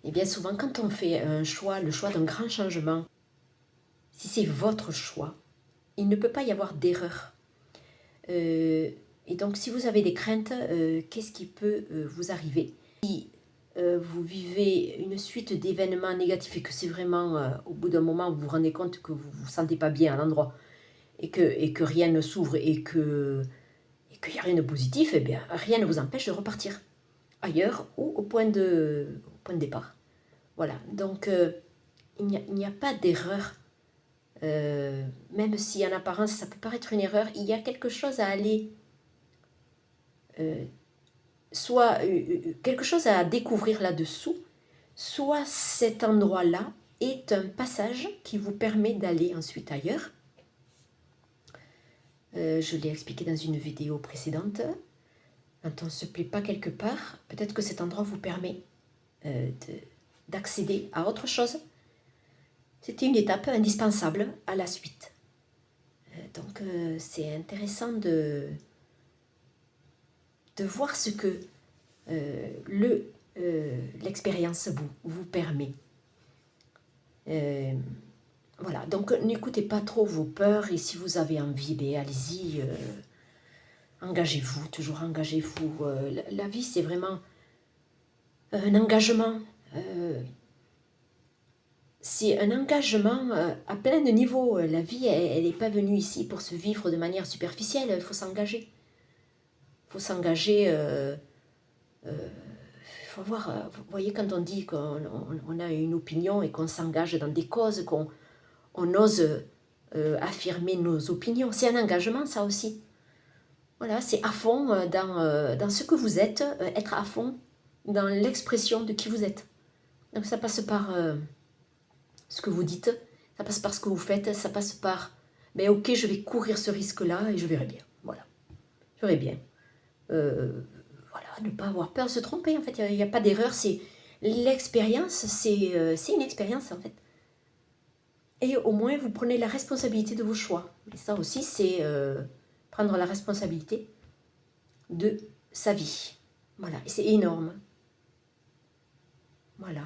Et bien souvent, quand on fait un choix, le choix d'un grand changement, si c'est votre choix, il ne peut pas y avoir d'erreur. Et donc, si vous avez des craintes, qu'est-ce qui peut vous arriver? Si vous vivez une suite d'événements négatifs et que c'est vraiment, au bout d'un moment, vous vous rendez compte que vous ne vous sentez pas bien à l'endroit et que rien ne s'ouvre et qu'il n'y a rien de positif, eh bien, rien ne vous empêche de repartir ailleurs ou au point de départ. Voilà, donc il n'y a pas d'erreur. Même si en apparence ça peut paraître une erreur, il y a quelque chose à aller, soit quelque chose à découvrir là-dessous, soit cet endroit-là est un passage qui vous permet d'aller ensuite ailleurs. Je l'ai expliqué dans une vidéo précédente. Quand on ne se plaît pas quelque part, peut-être que cet endroit vous permet d'accéder à autre chose. C'était une étape indispensable à la suite. Donc c'est intéressant de voir ce que l'expérience vous permet. Voilà, donc n'écoutez pas trop vos peurs et si vous avez envie, ben, allez-y, engagez-vous, toujours engagez-vous. La vie, c'est vraiment un engagement. C'est un engagement à plein de niveaux. La vie, elle n'est pas venue ici pour se vivre de manière superficielle, il faut s'engager. Il faut s'engager. Il faut voir, vous voyez, quand on dit qu'on a une opinion et qu'on s'engage dans des causes, qu'on ose affirmer nos opinions, c'est un engagement, ça aussi. Voilà, c'est à fond dans ce que vous êtes, être à fond dans l'expression de qui vous êtes. Donc ça passe par ce que vous dites, ça passe par ce que vous faites, ça passe par, mais ok, je vais courir ce risque-là et je verrai bien. Voilà, je verrai bien. Voilà, ne pas avoir peur de se tromper, en fait, il n'y a pas d'erreur, c'est l'expérience, c'est une expérience, en fait. Et au moins, vous prenez la responsabilité de vos choix. Et ça aussi, c'est prendre la responsabilité de sa vie. Voilà, et c'est énorme. Voilà.